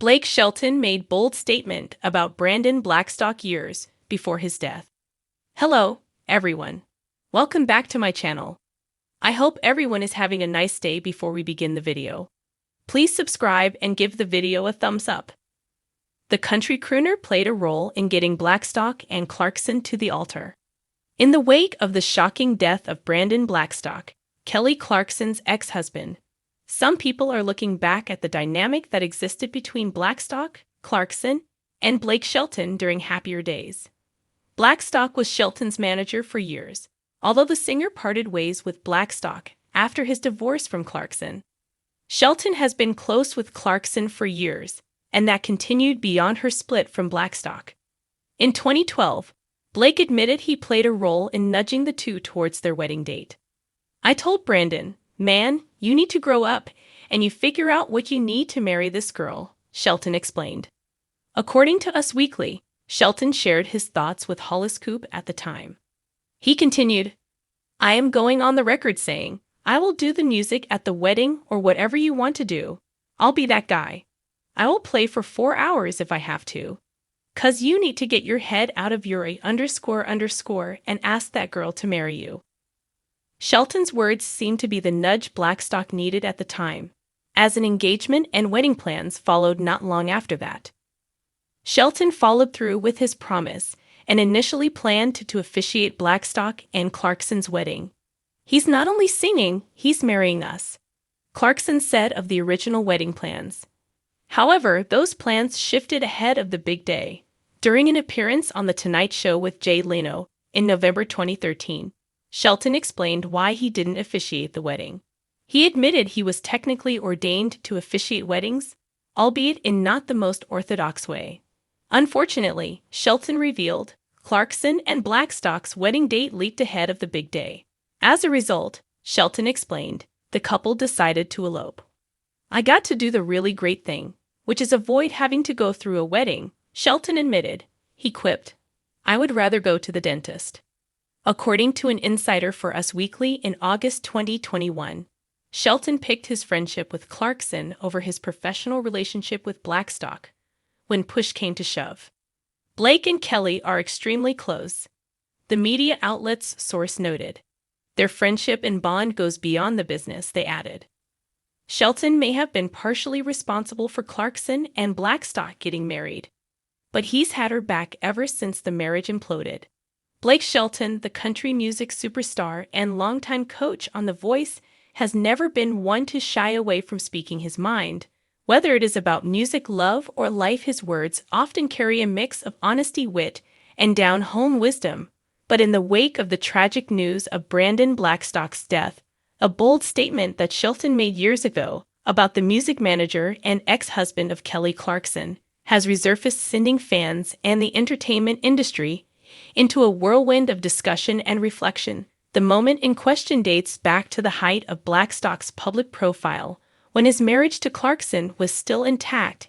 Blake Shelton made bold statement about Brandon Blackstock years before his death. Hello, everyone. Welcome back to my channel. I hope everyone is having a nice day. Before we begin the video, please subscribe and give the video a thumbs up. The country crooner played a role in getting Blackstock and Clarkson to the altar. In the wake of the shocking death of Brandon Blackstock, Kelly Clarkson's ex-husband, some people are looking back at the dynamic that existed between Blackstock, Clarkson, and Blake Shelton during happier days. Blackstock was Shelton's manager for years, although the singer parted ways with Blackstock after his divorce from Clarkson. Shelton has been close with Clarkson for years, and that continued beyond her split from Blackstock. In 2012, Blake admitted he played a role in nudging the two towards their wedding date. "I told Brandon, man, you need to grow up, and you figure out what you need to marry this girl," Shelton explained. According to Us Weekly, Shelton shared his thoughts with Hollis Coop at the time. He continued, "I am going on the record saying, I will do the music at the wedding or whatever you want to do. I'll be that guy. I will play for 4 hours if I have to. 'Cause you need to get your head out of your ___ and ask that girl to marry you." Shelton's words seemed to be the nudge Blackstock needed at the time, as an engagement and wedding plans followed not long after that. Shelton followed through with his promise and initially planned to officiate Blackstock and Clarkson's wedding. "He's not only singing, he's marrying us," Clarkson said of the original wedding plans. However, those plans shifted ahead of the big day. During an appearance on The Tonight Show with Jay Leno in November 2013, Shelton explained why he didn't officiate the wedding. He admitted he was technically ordained to officiate weddings, albeit in not the most orthodox way. Unfortunately, Shelton revealed, Clarkson and Blackstock's wedding date leaked ahead of the big day. As a result, Shelton explained, the couple decided to elope. "I got to do the really great thing, which is avoid having to go through a wedding," Shelton admitted. He quipped, "I would rather go to the dentist." According to an insider for Us Weekly in August 2021, Shelton picked his friendship with Clarkson over his professional relationship with Blackstock when push came to shove. "Blake and Kelly are extremely close," the media outlet's source noted. "Their friendship and bond goes beyond the business," they added. Shelton may have been partially responsible for Clarkson and Blackstock getting married, but he's had her back ever since the marriage imploded. Blake Shelton, the country music superstar and longtime coach on The Voice, has never been one to shy away from speaking his mind. Whether it is about music, love, or life, his words often carry a mix of honesty, wit, and down-home wisdom. But in the wake of the tragic news of Brandon Blackstock's death, a bold statement that Shelton made years ago about the music manager and ex-husband of Kelly Clarkson has resurfaced, sending fans and the entertainment industry into a whirlwind of discussion and reflection. The moment in question dates back to the height of Blackstock's public profile, when his marriage to Clarkson was still intact,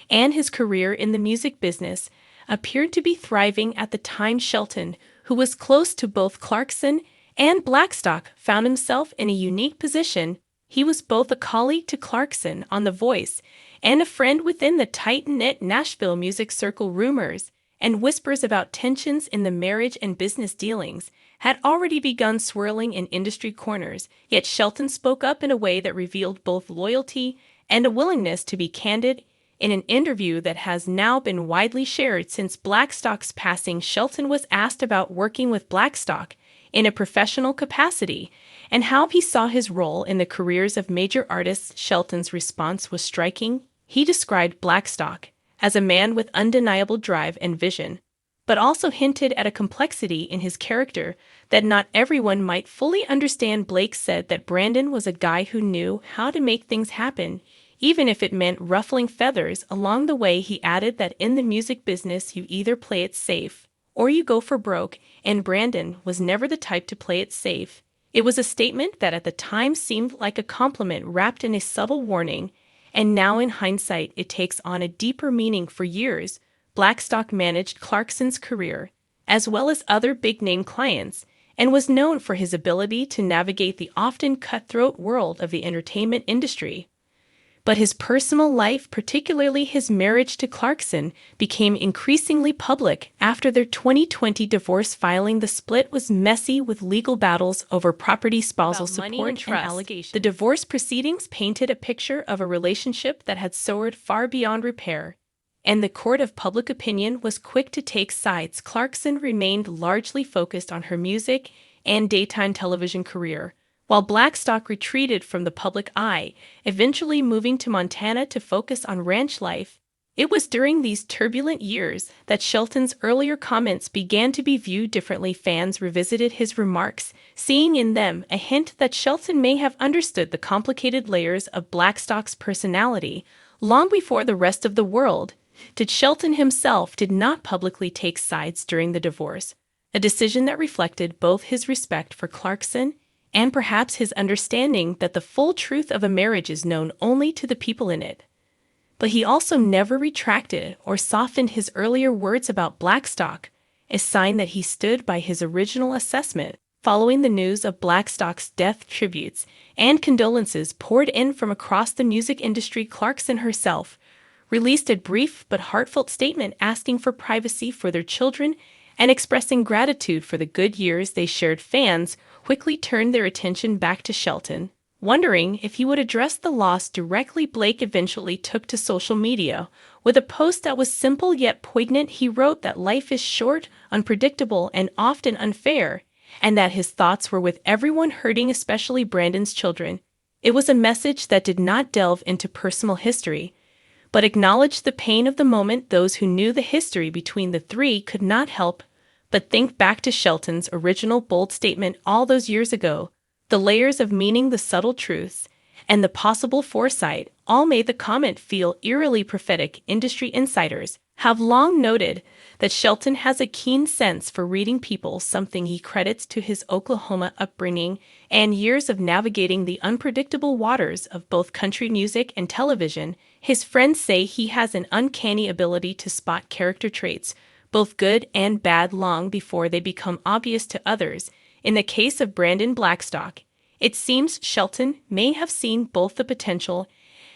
and his career in the music business appeared to be thriving at the time. Shelton, who was close to both Clarkson and Blackstock, found himself in a unique position. He was both a colleague to Clarkson on The Voice and a friend within the tight-knit Nashville music circle. Rumors and whispers about tensions in the marriage and business dealings had already begun swirling in industry corners, yet Shelton spoke up in a way that revealed both loyalty and a willingness to be candid. In an interview that has now been widely shared since Blackstock's passing, Shelton was asked about working with Blackstock in a professional capacity and how he saw his role in the careers of major artists. Shelton's response was striking. He described Blackstock as a man with undeniable drive and vision, but also hinted at a complexity in his character that not everyone might fully understand. Blake said that Brandon was a guy who knew how to make things happen, even if it meant ruffling feathers along the way. He added that in the music business you either play it safe or you go for broke, and Brandon was never the type to play it safe. It was a statement that at the time seemed like a compliment wrapped in a subtle warning, and now in hindsight it takes on a deeper meaning. For years, Blackstock managed Clarkson's career, as well as other big-name clients, and was known for his ability to navigate the often cutthroat world of the entertainment industry. But his personal life, particularly his marriage to Clarkson, became increasingly public after their 2020 divorce filing. The split was messy with legal battles over property, spousal support, and allegations. The divorce proceedings painted a picture of a relationship that had soared far beyond repair, and the court of public opinion was quick to take sides. Clarkson remained largely focused on her music and daytime television career, while Blackstock retreated from the public eye, eventually moving to Montana to focus on ranch life. It was during these turbulent years that Shelton's earlier comments began to be viewed differently. Fans revisited his remarks, seeing in them a hint that Shelton may have understood the complicated layers of Blackstock's personality long before the rest of the world did. Shelton himself did not publicly take sides during the divorce, a decision that reflected both his respect for Clarkson and perhaps his understanding that the full truth of a marriage is known only to the people in it. But he also never retracted or softened his earlier words about Blackstock, a sign that he stood by his original assessment. Following the news of Blackstock's death, tributes and condolences poured in from across the music industry. Clarkson herself released a brief but heartfelt statement asking for privacy for their children and expressing gratitude for the good years they shared. Fans quickly turned their attention back to Shelton, wondering if he would address the loss directly. Blake eventually took to social media with a post that was simple yet poignant. He wrote that life is short, unpredictable, and often unfair, and that his thoughts were with everyone hurting, especially Brandon's children. It was a message that did not delve into personal history, but acknowledged the pain of the moment. Those who knew the history between the three could not help but think back to Shelton's original bold statement all those years ago. The layers of meaning, the subtle truths, and the possible foresight all made the comment feel eerily prophetic. Industry insiders have long noted that Shelton has a keen sense for reading people, something he credits to his Oklahoma upbringing and years of navigating the unpredictable waters of both country music and television. His friends say he has an uncanny ability to spot character traits, both good and bad, long before they become obvious to others. In the case of Brandon Blackstock, it seems Shelton may have seen both the potential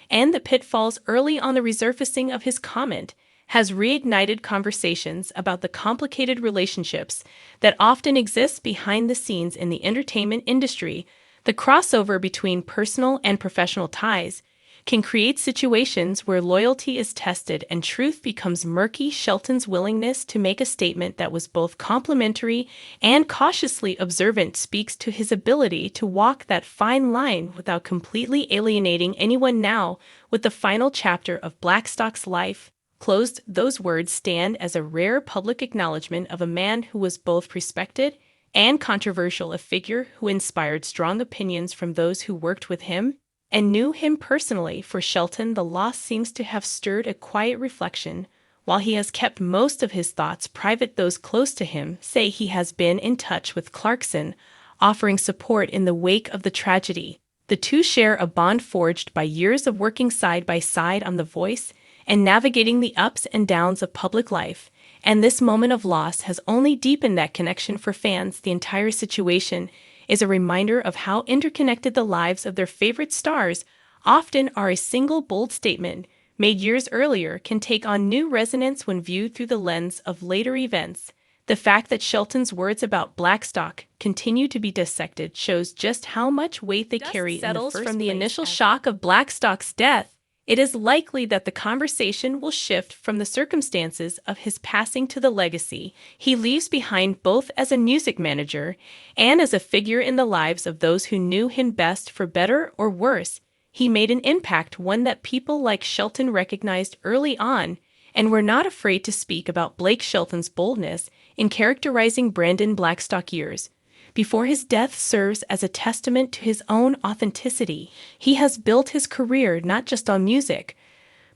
and the pitfalls early on. The resurfacing of his comment has reignited conversations about the complicated relationships that often exist behind the scenes in the entertainment industry. The crossover between personal and professional ties can create situations where loyalty is tested and truth becomes murky. Shelton's willingness to make a statement that was both complimentary and cautiously observant speaks to his ability to walk that fine line without completely alienating anyone. Now, with the final chapter of Blackstock's life closed, those words stand as a rare public acknowledgement of a man who was both respected and controversial, a figure who inspired strong opinions from those who worked with him and knew him personally. For Shelton, the loss seems to have stirred a quiet reflection. While he has kept most of his thoughts private, those close to him say he has been in touch with Clarkson, offering support in the wake of the tragedy. The two share a bond forged by years of working side by side on The Voice and navigating the ups and downs of public life, and this moment of loss has only deepened that connection. For fans, the entire situation is a reminder of how interconnected the lives of their favorite stars often are. A single bold statement made years earlier can take on new resonance when viewed through the lens of later events. The fact that Shelton's words about Blackstock continue to be dissected shows just how much weight they carry. From the initial shock of Blackstock's death, it is likely that the conversation will shift from the circumstances of his passing to the legacy he leaves behind, both as a music manager and as a figure in the lives of those who knew him best. For better or worse, he made an impact, one that people like Shelton recognized early on and were not afraid to speak about. Blake Shelton's boldness in characterizing Brandon Blackstock years before his death serves as a testament to his own authenticity. He has built his career not just on music,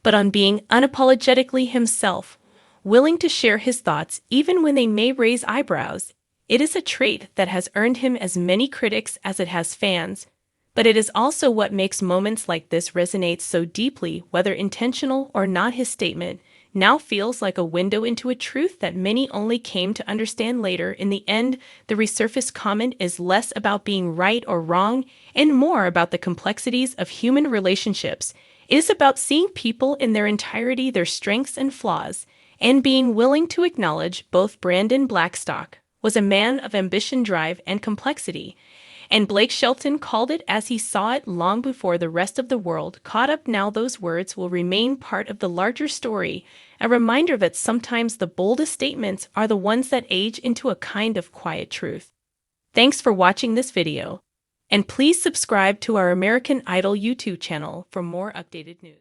but on being unapologetically himself, willing to share his thoughts even when they may raise eyebrows. It is a trait that has earned him as many critics as it has fans, but it is also what makes moments like this resonate so deeply, whether intentional or not. His statement now feels like a window into a truth that many only came to understand later. In the end, the resurfaced comment is less about being right or wrong and more about the complexities of human relationships It is about seeing people in their entirety, their strengths and flaws, and being willing to acknowledge both. Brandon Blackstock was a man of ambition, drive, and complexity, and Blake Shelton called it as he saw it long before the rest of the world caught up. Now those words will remain part of the larger story, a reminder that sometimes the boldest statements are the ones that age into a kind of quiet truth. Thanks for watching this video, and please subscribe to our American Idol YouTube channel for more updated news.